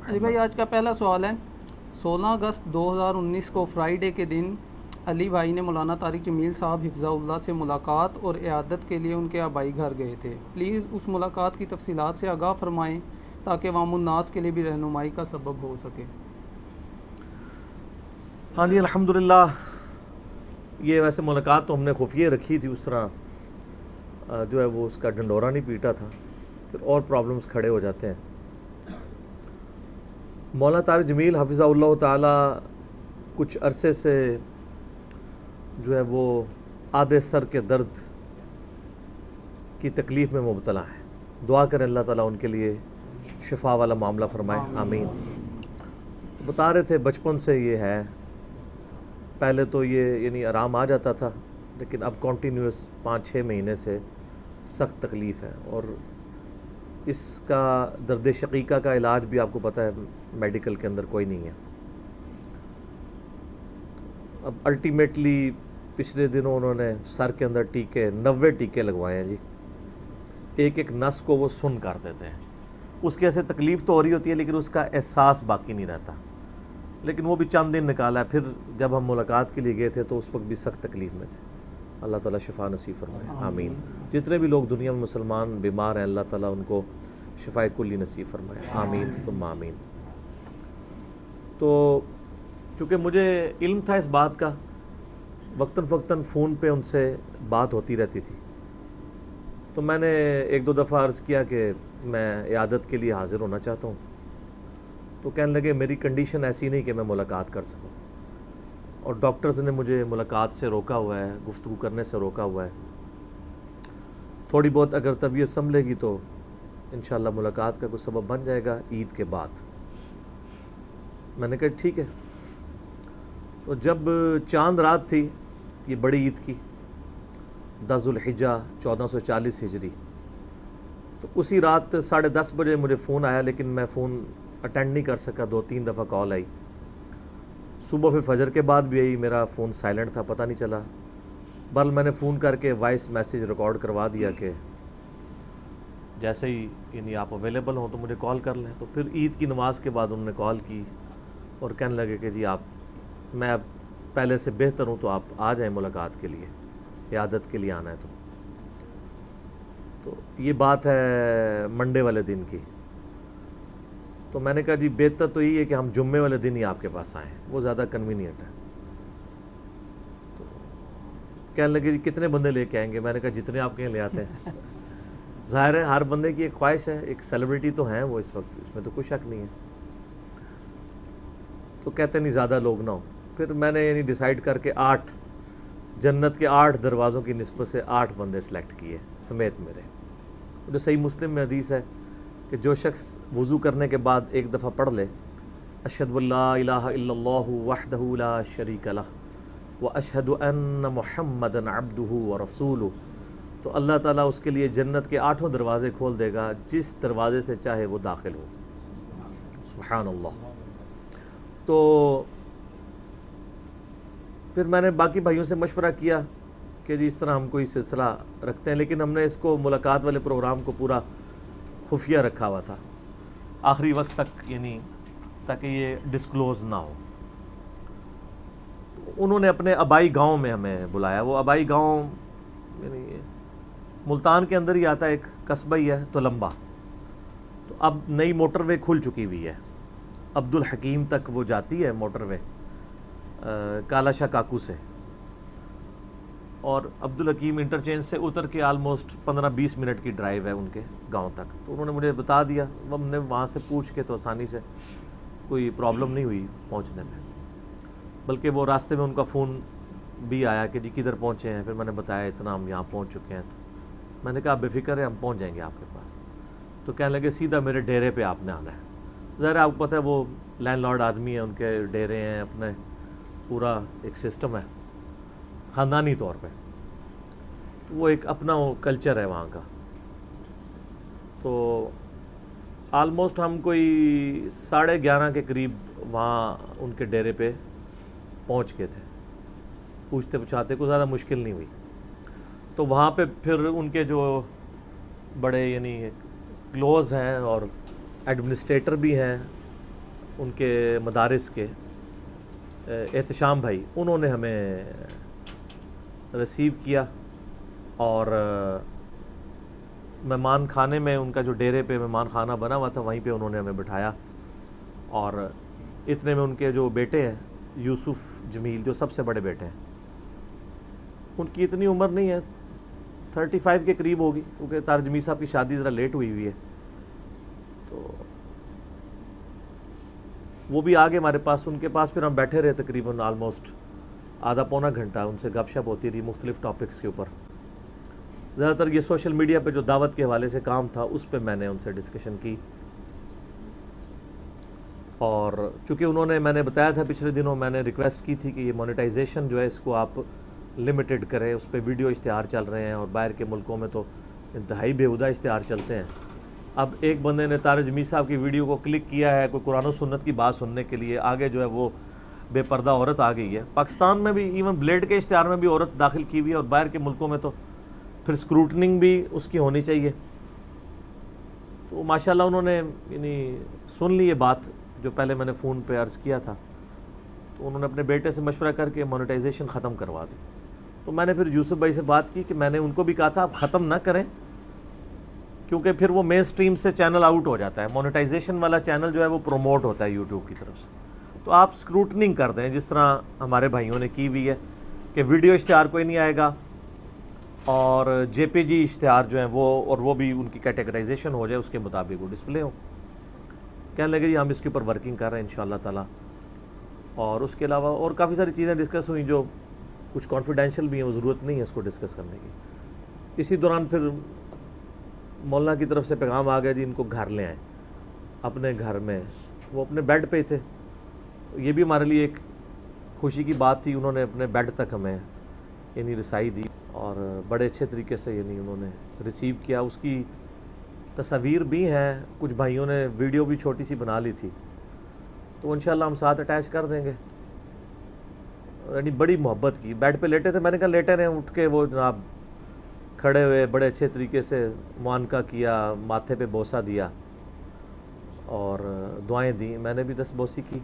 علی بھائی آج کا پہلا سوال ہے، 16 اگست 2019 کو فرائیڈے کے دن علی بھائی نے مولانا طارق جمیل صاحب حفظہ اللہ سے ملاقات اور عیادت کے لیے ان کے آبائی گھر گئے تھے۔ پلیز اس ملاقات کی تفصیلات سے آگاہ فرمائیں تاکہ عوام الناس کے لیے بھی رہنمائی کا سبب ہو سکے۔ ہاں جی، الحمدللہ یہ ویسے ملاقات تو ہم نے خفیہ رکھی تھی، اس طرح جو ہے وہ اس کا ڈنڈورا نہیں پیٹا تھا، پھر اور پرابلمز کھڑے ہو جاتے ہیں۔ مولانا طارق جمیل حفظہ اللہ تعالی کچھ عرصے سے جو ہے وہ آدھے سر کے درد کی تکلیف میں مبتلا ہے۔ دعا کریں اللہ تعالیٰ ان کے لیے شفا والا معاملہ فرمائے، آمین۔ بتا رہے تھے بچپن سے یہ ہے، پہلے تو یہ یعنی آرام آ جاتا تھا، لیکن اب کنٹینیوس 5-6 مہینے سے سخت تکلیف ہے، اور اس کا درد شقیقہ کا علاج بھی آپ کو پتہ ہے میڈیکل کے اندر کوئی نہیں ہے۔ اب الٹیمیٹلی پچھلے دنوں انہوں نے سر کے اندر 90 ٹیکے لگوائے ہیں جی، ایک نس کو وہ سن کر دیتے ہیں۔ اس کی ایسے تکلیف تو ہو رہی ہوتی ہے لیکن اس کا احساس باقی نہیں رہتا، لیکن وہ بھی چند دن نکالا ہے۔ پھر جب ہم ملاقات کے لیے گئے تھے تو اس وقت بھی سخت تکلیف میں تھے۔ اللہ تعالیٰ شفا نصیب فرمائے، آمین۔ جتنے بھی لوگ دنیا میں مسلمان بیمار ہیں اللہ تعالیٰ ان کو شفاء کلی نصیب فرمائے، آمین ثم آمین۔ تو چونکہ مجھے علم تھا اس بات کا، وقتاً فوقتاً فون پہ ان سے بات ہوتی رہتی تھی، تو میں نے 1-2 دفعہ عرض کیا کہ میں عیادت کے لیے حاضر ہونا چاہتا ہوں، تو کہنے لگے میری کنڈیشن ایسی نہیں کہ میں ملاقات کر سکوں، اور ڈاکٹرز نے مجھے ملاقات سے روکا ہوا ہے، گفتگو کرنے سے روکا ہوا ہے۔ تھوڑی بہت اگر طبیعت سنبھلے گی تو انشاءاللہ ملاقات کا کوئی سبب بن جائے گا عید کے بعد۔ میں نے کہا ٹھیک ہے۔ تو جب چاند رات تھی یہ بڑی عید کی، 10 ذوالحجہ 1440 ہجری، تو اسی رات 10:30 بجے مجھے فون آیا، لیکن میں فون اٹینڈ نہیں کر سکا، 2-3 دفعہ کال آئی۔ صبح پھر فجر کے بعد بھی آئی، میرا فون سائلنٹ تھا، پتہ نہیں چلا۔ بل میں نے فون کر کے وائس میسیج ریکارڈ کروا دیا کہ جیسے ہی یعنی آپ اویلیبل ہوں تو مجھے کال کر لیں۔ تو پھر عید کی نماز کے بعد انہوں نے کال کی اور کہنے لگے کہ جی میں اب پہلے سے بہتر ہوں، تو آپ آ جائیں ملاقات کے لیے، عیادت کے لیے آنا ہے۔ تو یہ بات ہے منڈے والے دن کی۔ تو میں نے کہا جی بہتر تو یہ ہے کہ ہم جمعے والے دن ہی آپ کے پاس آئیں، وہ زیادہ کنوینئنٹ ہے۔ تو کہنے لگے جی کتنے بندے لے کے آئیں گے؟ میں نے کہا جتنے آپ کے یہاں لے آتے ہیں۔ ظاہر ہے ہر بندے کی ایک خواہش ہے، ایک سیلیبریٹی تو ہیں وہ اس وقت، اس میں تو کوئی شک نہیں ہے۔ تو کہتے نہیں زیادہ لوگ نہ ہو۔ پھر میں نے یعنی ڈیسائیڈ کر کے 8 جنت کے 8 دروازوں کی نسبت سے 8 بندے سلیکٹ کیے سمیت میرے۔ جو صحیح مسلم میں حدیث ہے کہ جو شخص وضو کرنے کے بعد ایک دفعہ پڑھ لے اشہد ان لا الہ الا اللہ وحدہ لا شریک لہ واشہد ان محمدا عبدہ ورسولہ، تو اللہ تعالیٰ اس کے لیے جنت کے 8 دروازے کھول دے گا، جس دروازے سے چاہے وہ داخل ہو۔ سبحان اللہ۔ تو پھر میں نے باقی بھائیوں سے مشورہ کیا کہ جی اس طرح ہم کوئی سلسلہ رکھتے ہیں، لیکن ہم نے اس کو ملاقات والے پروگرام کو پورا خفیہ رکھا ہوا تھا آخری وقت تک، یعنی تاکہ یہ ڈسکلوز نہ ہو۔ انہوں نے اپنے آبائی گاؤں میں ہمیں بلایا۔ وہ آبائی گاؤں یعنی ملتان کے اندر ہی آتا ہے، ایک قصبہ ہی ہے تلمبا۔ تو اب نئی موٹر وے کھل چکی ہوئی ہے، عبد الحکیم تک وہ جاتی ہے موٹر وے کالا شاہ کاکو سے، اور عبد الحکیم انٹرچینج سے اتر کے آلموسٹ 15-20 منٹ کی ڈرائیو ہے ان کے گاؤں تک۔ تو انہوں نے مجھے بتا دیا، ہم نے وہاں سے پوچھ کے تو آسانی سے کوئی پرابلم نہیں ہوئی پہنچنے میں، بلکہ وہ راستے میں ان کا فون بھی آیا کہ جی کدھر پہنچے ہیں۔ پھر میں نے بتایا اتنا ہم یہاں پہنچ چکے ہیں۔ تو میں نے کہا بے فکر ہے ہم پہنچ جائیں گے آپ کے پاس۔ تو کہنے لگے سیدھا میرے ڈیرے پہ آپ نے آنا ہے۔ ظاہر آپ کو پتہ ہے وہ لینڈ لارڈ آدمی ہیں، ان کے ڈیرے ہیں، اپنے پورا ایک سسٹم ہے خاندانی طور پہ، وہ ایک اپنا وہ کلچر ہے وہاں کا۔ تو آلموسٹ ہم کوئی 11:30 کے قریب وہاں ان کے ڈیرے پہ پہنچ گئے تھے، پوچھتے پچھاتے کو زیادہ مشکل نہیں ہوئی۔ تو وہاں پہ پھر ان کے جو بڑے یعنی کلوز ہیں اور ایڈمنسٹریٹر بھی ہیں ان کے مدارس کے احتشام بھائی، انہوں نے ہمیں ریسیو کیا اور مہمان خانے میں، ان کا جو ڈیرے پہ مہمان خانہ بنا ہوا تھا وہیں پہ انہوں نے ہمیں بٹھایا. اور اتنے میں ان کے جو بیٹے ہیں یوسف جمیل، جو سب سے بڑے بیٹے ہیں، ان کی اتنی عمر نہیں ہے، 35 کے قریب ہوگی، کیونکہ طارق جمیل صاحب کی شادی ذرا لیٹ ہوئی ہے. تو وہ بھی آگے ہمارے پاس، ان کے پاس پھر ہم بیٹھے رہے تقریباً آلموسٹ آدھا پونا گھنٹہ. ان سے گپ شپ ہوتی رہی مختلف ٹاپکس کے اوپر. زیادہ تر یہ سوشل میڈیا پہ جو دعوت کے حوالے سے کام تھا اس پہ میں نے ان سے ڈسکشن کی. اور چونکہ انہوں نے، میں نے بتایا تھا پچھلے دنوں میں نے ریکویسٹ کی تھی کہ یہ مونیٹائزیشن جو ہے اس کو آپ لمیٹڈ کریں. اس پہ ویڈیو اشتہار چل رہے ہیں اور باہر کے ملکوں میں تو انتہائی بیہودہ اشتہار چلتے ہیں. اب ایک بندے نے طارق جمیل صاحب کی ویڈیو کو کلک کیا ہے کوئی قرآن و سنت کی بات سننے کے لیے، آگے جو ہے وہ بے پردہ عورت آ گئی ہے. پاکستان میں بھی ایون بلیڈ کے اشتہار میں بھی عورت داخل کی ہوئی ہے، اور باہر کے ملکوں میں تو پھر اسکروٹننگ بھی اس کی ہونی چاہیے. تو ماشاءاللہ انہوں نے یعنی سن لی یہ بات جو پہلے میں نے فون پہ عرض کیا تھا. تو انہوں نے اپنے بیٹے سے مشورہ کر کے مونیٹائزیشن ختم کروا دی. تو میں نے پھر یوسف بھائی سے بات کی کہ میں نے ان کو بھی کہا تھا آپ ختم نہ کریں، کیونکہ پھر وہ مین سٹریم سے چینل آؤٹ ہو جاتا ہے. مونیٹائزیشن والا چینل جو ہے وہ پروموٹ ہوتا ہے یوٹیوب کی طرف سے. تو آپ اسکروٹننگ کر دیں جس طرح ہمارے بھائیوں نے کی ہوئی ہے کہ ویڈیو اشتہار کوئی نہیں آئے گا، اور جے پی جی اشتہار جو ہیں وہ بھی ان کی کیٹیگرائزیشن ہو جائے، اس کے مطابق وہ ڈسپلے ہو. کہنے لگے جی ہم اس کے اوپر ورکنگ کر رہے ہیں انشاءاللہ تعالیٰ. اور اس کے علاوہ اور کافی ساری چیزیں ڈسکس ہوئیں جو کچھ کانفیڈینشیل بھی ہیں، وہ ضرورت نہیں ہے اس کو ڈسکس کرنے کی. اسی دوران پھر مولانا کی طرف سے پیغام آ گیا جی ان کو گھر لے آئیں اپنے گھر میں. وہ اپنے بیڈ پہ تھے. یہ بھی ہمارے لیے ایک خوشی کی بات تھی. انہوں نے اپنے بیڈ تک ہمیں یعنی رسائی دی اور بڑے اچھے طریقے سے یعنی انہوں نے ریسیو کیا. اس کی تصاویر بھی ہیں، کچھ بھائیوں نے ویڈیو بھی چھوٹی سی بنا لی تھی، تو انشاءاللہ ہم ساتھ اٹیچ کر دیں گے. یعنی بڑی محبت کی. بیڈ پہ لیٹے تھے، میں نے کہا لیٹے رہیں، اٹھ کے وہ جناب کھڑے ہوئے بڑے اچھے طریقے سے معانقہ کیا، ماتھے پہ بوسہ دیا اور دعائیں دیں. میں نے بھی دست بوسی کی.